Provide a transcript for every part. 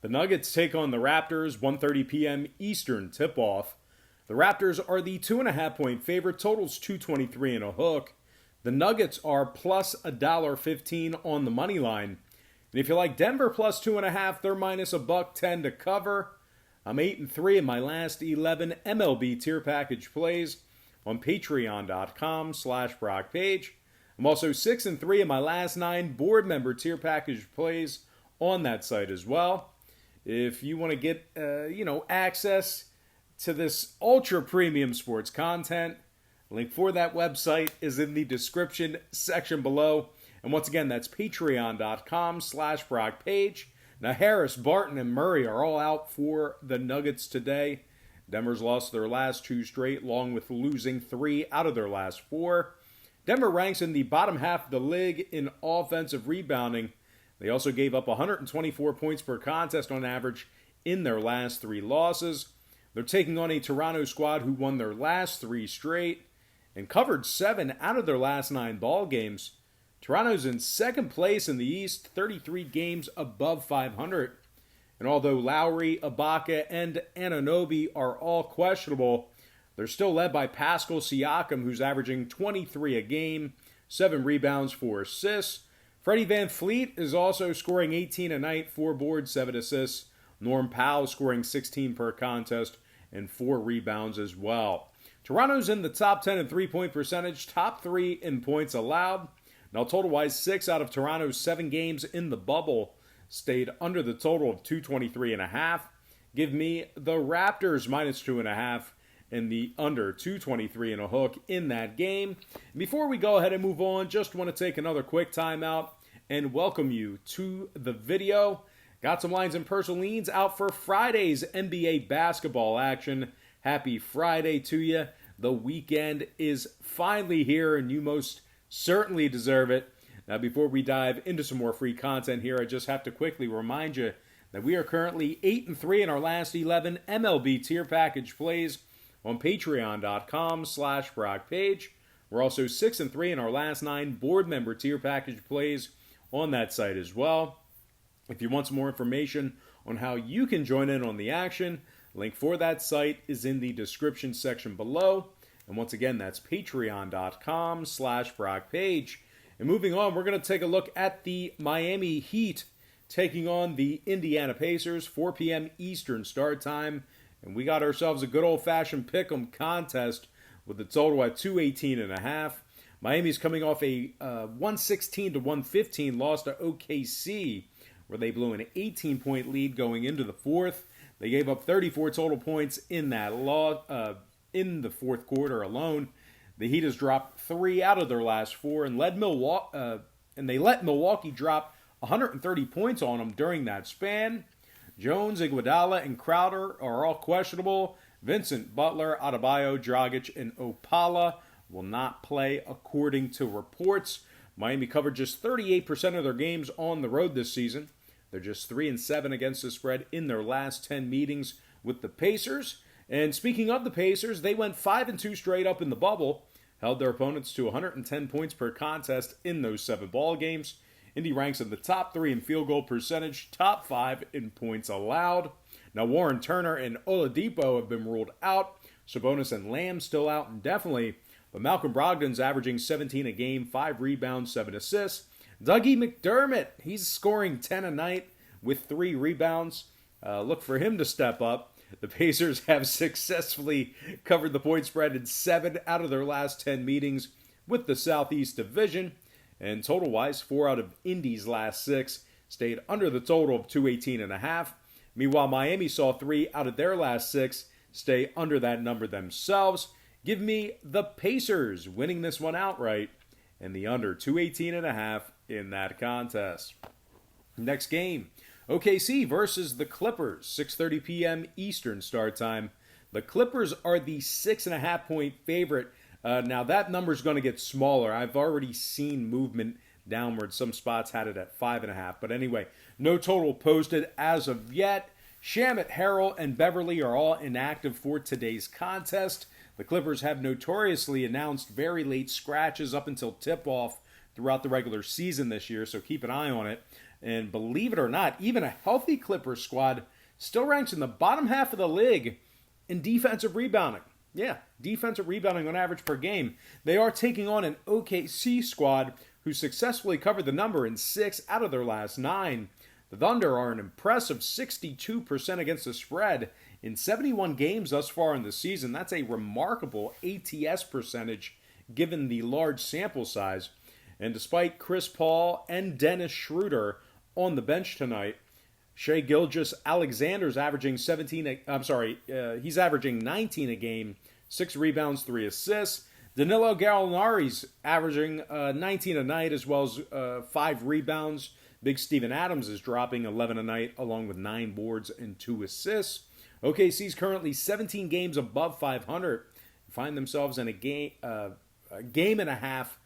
The Nuggets take on the Raptors, 1:30 p.m. Eastern tip-off. The Raptors are the 2.5-point favorite, totals 223 and a hook. The Nuggets are plus $1.15 on the money line. And if you like Denver plus 2.5, they're minus $1.10 to cover. I'm 8-3 in my last 11 MLB tier package plays on patreon.com/Brock Page. I'm also 6-3 in my last 9 board member tier package plays on that site as well. If you want to get, access to this ultra premium sports content, link for that website is in the description section below. And once again, that's patreon.com/Brock Page. Now, Harris, Barton, and Murray are all out for the Nuggets today. Denver's lost their last 2 straight, along with losing 3 out of their last 4. Denver ranks in the bottom half of the league in offensive rebounding. They also gave up 124 points per contest on average in their last 3 losses. They're taking on a Toronto squad who won their last 3 straight and covered 7 out of their last 9 ball games. Toronto's in second place in the East, 33 games above 500. And although Lowry, Ibaka, and Anunoby are all questionable, they're still led by Pascal Siakam, who's averaging 23 a game, 7 rebounds, 4 assists. Freddie VanVleet is also scoring 18 a night, 4 boards, 7 assists. Norm Powell scoring 16 per contest and 4 rebounds as well. Toronto's in the top 10 in three-point percentage, top 3 in points allowed. Now, total-wise, 6 out of Toronto's 7 games in the bubble stayed under the total of 223.5. Give me the Raptors minus 2.5 and the under 223 and a hook in that game. Before we go ahead and move on, just want to take another quick timeout and welcome you to the video. Got some lines and personal leans out for Friday's NBA basketball action. Happy Friday to you. The weekend is finally here and you most certainly deserve it. Now, before we dive into some more free content here, I just have to quickly remind you that we are currently 8-3 in our last 11 MLB tier package plays on patreon.com/Brock Page. We're also 6-3 in our last 9 board member tier package plays on that site as well. If you want some more information on how you can join in on the action, link for that site is in the description section below. And once again, that's patreon.com/Brock Page. And moving on, we're going to take a look at the Miami Heat taking on the Indiana Pacers, 4 p.m. Eastern start time. And we got ourselves a good old-fashioned pick'em contest with a total at 218.5. Miami's coming off a 116-115 loss to OKC, where they blew an 18-point lead going into the fourth. They gave up 34 total points in that in the fourth quarter alone. The Heat has dropped 3 out of their last 4 and they let Milwaukee drop 130 points on them during that span. Jones, Iguodala, and Crowder are all questionable. Vincent, Butler, Adebayo, Dragic, and Opala will not play according to reports. Miami covered just 38% of their games on the road this season. They're just 3-7 against the spread in their last 10 meetings with the Pacers. And speaking of the Pacers, they went 5-2 straight up in the bubble, held their opponents to 110 points per contest in those 7 ball games. Indy ranks in the top 3 in field goal percentage, top 5 in points allowed. Now, Warren Turner and Oladipo have been ruled out. Sabonis and Lamb still out indefinitely. But Malcolm Brogdon's averaging 17 a game, 5 rebounds, 7 assists. Dougie McDermott, he's scoring 10 a night with 3 rebounds. Look for him to step up. The Pacers have successfully covered the point spread in 7 out of their last 10 meetings with the Southeast Division. And total-wise, 4 out of Indy's last 6 stayed under the total of 218.5. Meanwhile, Miami saw 3 out of their last 6 stay under that number themselves. Give me the Pacers winning this one outright and the under 218.5 in that contest. Next game, OKC versus the Clippers, 6:30 p.m. Eastern start time. The Clippers are the 6.5-point favorite. Now, that number is going to get smaller. I've already seen movement downward. Some spots had it at 5.5. But anyway, no total posted as of yet. Shamet, Harrell, and Beverly are all inactive for today's contest. The Clippers have notoriously announced very late scratches up until tip-off throughout the regular season this year, so keep an eye on it. And believe it or not, even a healthy Clippers squad still ranks in the bottom half of the league in defensive rebounding. Yeah, defensive rebounding on average per game. They are taking on an OKC squad who successfully covered the number in 6 out of their last 9. The Thunder are an impressive 62% against the spread in 71 games thus far in the season. That's a remarkable ATS percentage given the large sample size. And despite Chris Paul and Dennis Schroeder on the bench tonight, Shai Gilgeous-Alexander's averaging he's averaging 19 a game, 6 rebounds, 3 assists. Danilo Gallinari's averaging 19 a night as well as 5 rebounds. Big Steven Adams is dropping 11 a night along with 9 boards and 2 assists. OKC's currently 17 games above 500, find themselves in a game and a half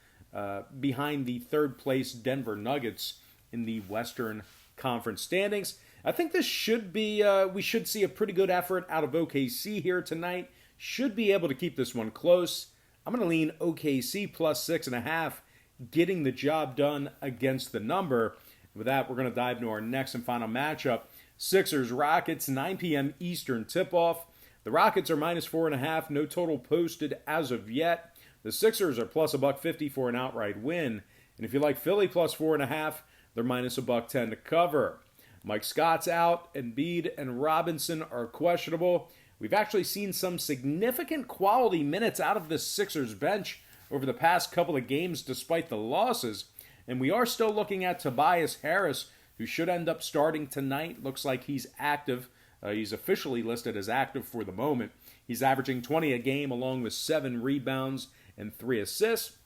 behind the third place Denver Nuggets in the Western Conference standings. I think this should be, we should see a pretty good effort out of OKC here tonight. Should be able to keep this one close. I'm going to lean OKC plus 6.5, getting the job done against the number. With that, we're going to dive into our next and final matchup. Sixers-Rockets, 9 p.m. Eastern tip-off. The Rockets are minus 4.5, no total posted as of yet. The Sixers are plus $1.50 for an outright win. And if you like Philly plus 4.5, they're minus $1.10 to cover. Mike Scott's out, Embiid and Robinson are questionable. We've actually seen some significant quality minutes out of the Sixers bench over the past couple of games despite the losses. And we are still looking at Tobias Harris, who should end up starting tonight. Looks like he's active. He's officially listed as active for the moment. He's averaging 20 a game along with 7 rebounds and 3 assists.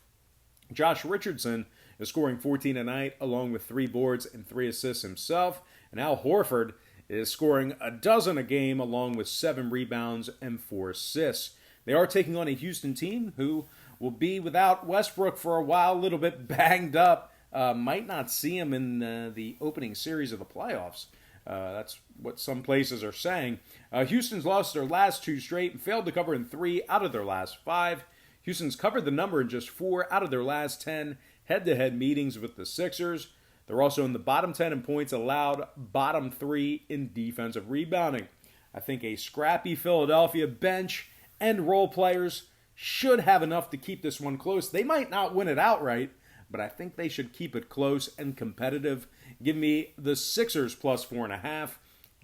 Josh Richardson is scoring 14 a night along with 3 boards and 3 assists himself. And Al Horford is scoring 12 a game along with 7 rebounds and 4 assists. They are taking on a Houston team who will be without Westbrook for a while, a little bit banged up. Might not see him in the opening series of the playoffs. That's what some places are saying. Houston's lost their last 2 straight and failed to cover in 3 out of their last 5. Houston's covered the number in just 4 out of their last 10 head-to-head meetings with the Sixers. They're also in the bottom 10 in points allowed, bottom 3 in defensive rebounding. I think a scrappy Philadelphia bench and role players should have enough to keep this one close. They might not win it outright, but I think they should keep it close and competitive. Give me the Sixers plus 4.5,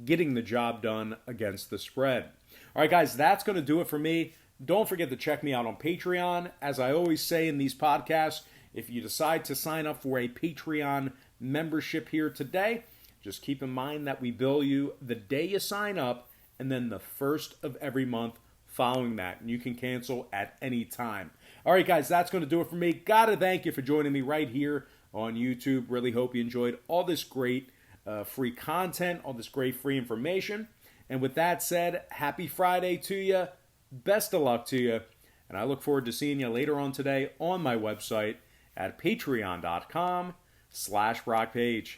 getting the job done against the spread. All right, guys, that's going to do it for me. Don't forget to check me out on Patreon. As I always say in these podcasts, if you decide to sign up for a Patreon membership here today, just keep in mind that we bill you the day you sign up and then the first of every month following that. And you can cancel at any time. All right, guys, that's going to do it for me. Gotta thank you for joining me right here on YouTube. Really hope you enjoyed all this great free content, all this great free information. And with that said, happy Friday to you. Best of luck to you. And I look forward to seeing you later on today on my website at patreon.com/BrockPage.